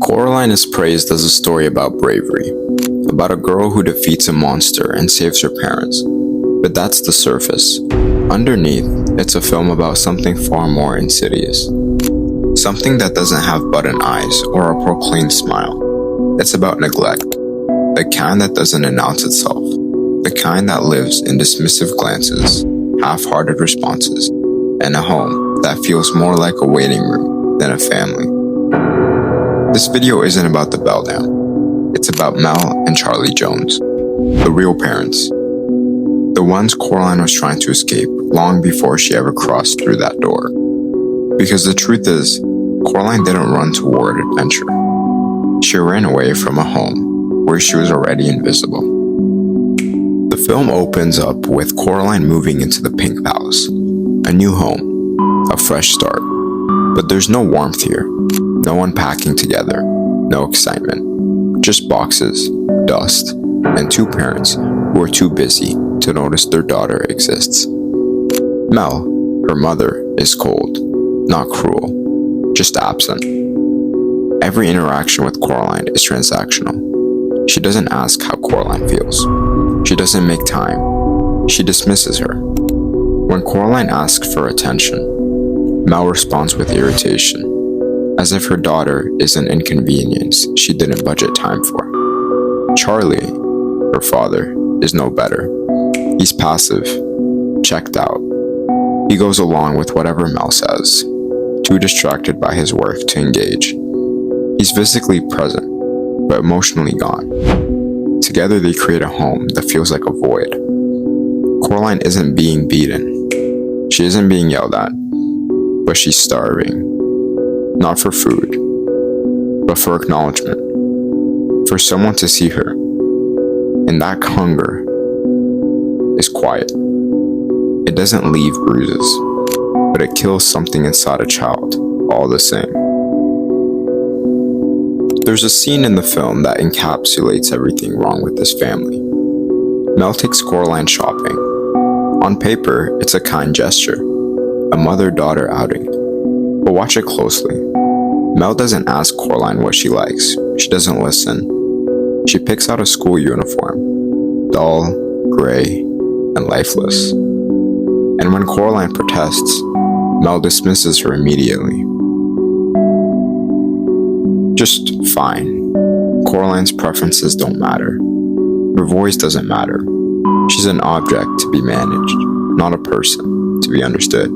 Coraline is praised as a story about bravery, about a girl who defeats a monster and saves her parents. But that's the surface. Underneath, it's a film about something far more insidious. Something that doesn't have button eyes or a proclaimed smile. It's about neglect, the kind that doesn't announce itself, the kind that lives in dismissive glances, half-hearted responses, and a home that feels more like a waiting room than a family. This video isn't about the Beldam. It's about Mel and Charlie Jones, the real parents. The ones Coraline was trying to escape long before she ever crossed through that door. Because the truth is, Coraline didn't run toward adventure. She ran away from a home where she was already invisible. The film opens up with Coraline moving into the Pink Palace, a new home, a fresh start. But there's no warmth here, no unpacking together, no excitement, just boxes, dust, and two parents who are too busy to notice their daughter exists. Mel, her mother, is cold, not cruel, just absent. Every interaction with Coraline is transactional. She doesn't ask how Coraline feels. She doesn't make time. She dismisses her. When Coraline asks for attention, Mel responds with irritation, as if her daughter is an inconvenience she didn't budget time for. Charlie, her father, is no better. He's passive, checked out. He goes along with whatever Mel says, too distracted by his work to engage. He's physically present, but emotionally gone. Together they create a home that feels like a void. Coraline isn't being beaten. She isn't being yelled at. But she's starving. Not for food, but for acknowledgement. For someone to see her. And that hunger is quiet. It doesn't leave bruises, but it kills something inside a child, all the same. There's a scene in the film that encapsulates everything wrong with this family. Mel takes Coraline shopping. On paper, it's a kind gesture. A mother-daughter outing. But watch it closely. Mel doesn't ask Coraline what she likes. She doesn't listen. She picks out a school uniform. Dull, gray, and lifeless. And when Coraline protests, Mel dismisses her immediately. Just fine. Coraline's preferences don't matter. Her voice doesn't matter. She's an object to be managed, not a person to be understood.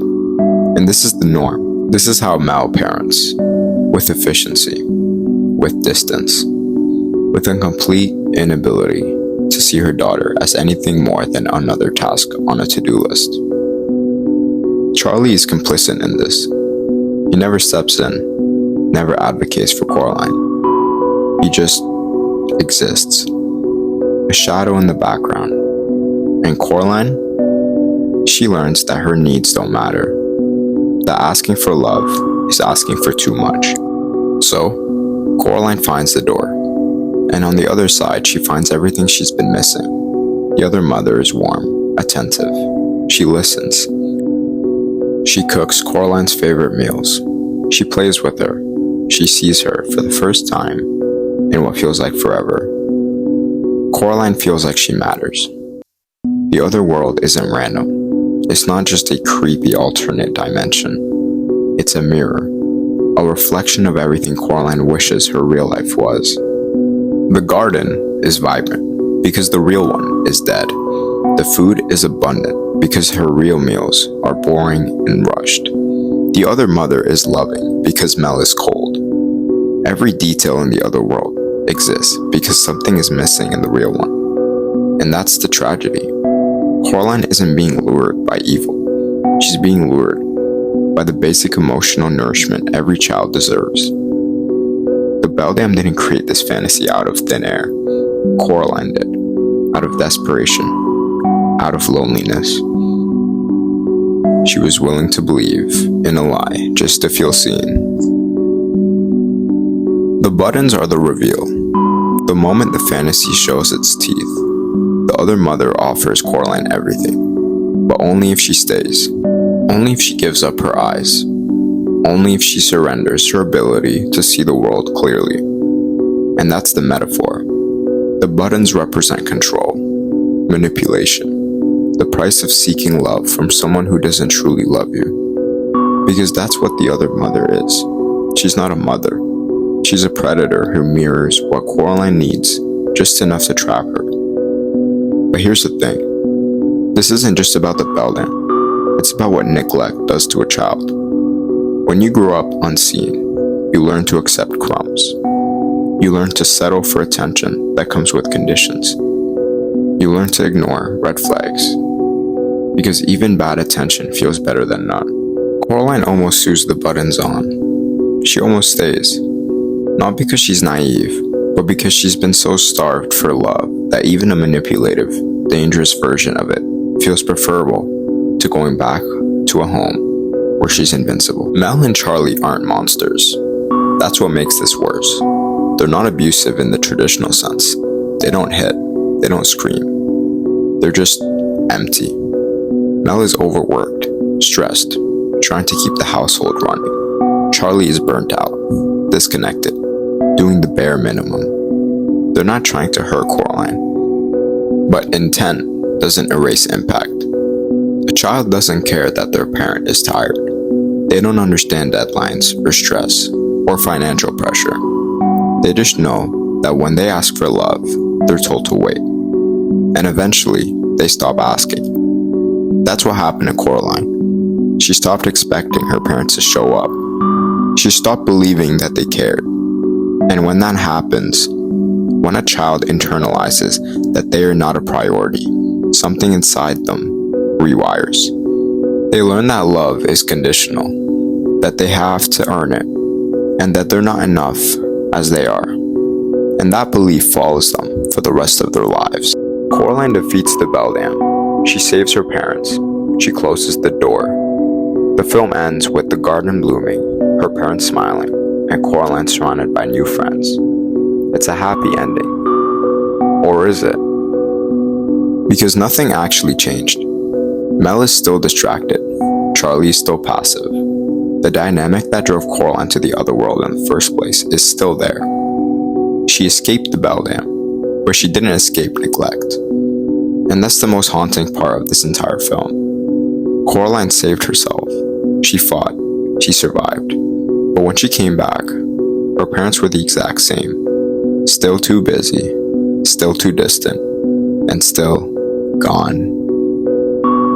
And this is the norm. This is how Mel parents, with efficiency, with distance, with a complete inability to see her daughter as anything more than another task on a to-do list. Charlie is complicit in this. He never steps in, never advocates for Coraline. He just exists, a shadow in the background. And Coraline, she learns that her needs don't matter. That asking for love is asking for too much. So, Coraline finds the door. And on the other side, she finds everything she's been missing. The other mother is warm, attentive. She listens. She cooks Coraline's favorite meals. She plays with her. She sees her for the first time in what feels like forever. Coraline feels like she matters. The other world isn't random. It's not just a creepy alternate dimension. It's a mirror, a reflection of everything Coraline wishes her real life was. The garden is vibrant because the real one is dead. The food is abundant because her real meals are boring and rushed. The other mother is loving because Mel is cold. Every detail in the other world exists because something is missing in the real one. And that's the tragedy. Coraline isn't being lured by evil. She's being lured by the basic emotional nourishment every child deserves. The Beldam didn't create this fantasy out of thin air. Coraline did, out of desperation, out of loneliness. She was willing to believe in a lie just to feel seen. The buttons are the reveal. The moment the fantasy shows its teeth, the other mother offers Coraline everything, but only if she stays, only if she gives up her eyes, only if she surrenders her ability to see the world clearly. And that's the metaphor. The buttons represent control, manipulation, the price of seeking love from someone who doesn't truly love you. Because that's what the other mother is. She's not a mother. She's a predator who mirrors what Coraline needs, just enough to trap her. But here's the thing. This isn't just about the Beldam. It's about what neglect does to a child. When you grow up unseen, you learn to accept crumbs. You learn to settle for attention that comes with conditions. You learn to ignore red flags. Because even bad attention feels better than none. Coraline almost sews the buttons on. She almost stays. Not because she's naive, but because she's been so starved for love that even a manipulative, dangerous version of it feels preferable to going back to a home where she's invincible. Mel and Charlie aren't monsters. That's what makes this worse. They're not abusive in the traditional sense. They don't hit. They don't scream. They're just empty. Mel is overworked, stressed, trying to keep the household running. Charlie is burnt out, disconnected, doing the bare minimum. They're not trying to hurt Coraline, but intent doesn't erase impact. A child doesn't care that their parent is tired. They don't understand deadlines or stress or financial pressure. They just know that when they ask for love, they're told to wait. And eventually, they stop asking. That's what happened to Coraline. She stopped expecting her parents to show up. She stopped believing that they cared. And when that happens, when a child internalizes that they are not a priority, something inside them rewires. They learn that love is conditional, that they have to earn it, and that they're not enough as they are. And that belief follows them for the rest of their lives. Coraline defeats the Beldam. She saves her parents. She closes the door. The film ends with the garden blooming, her parents smiling, and Coraline surrounded by new friends. It's a happy ending. Or is it? Because nothing actually changed. Mel is still distracted. Charlie is still passive. The dynamic that drove Coraline to the other world in the first place is still there. She escaped the Beldam, but she didn't escape neglect. And that's the most haunting part of this entire film. Coraline saved herself. She fought. She survived. But when she came back, her parents were the exact same. Still too busy, still too distant, and still gone.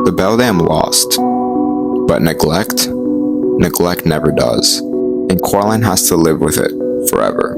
The Beldam lost, but neglect never does, and Coraline has to live with it forever.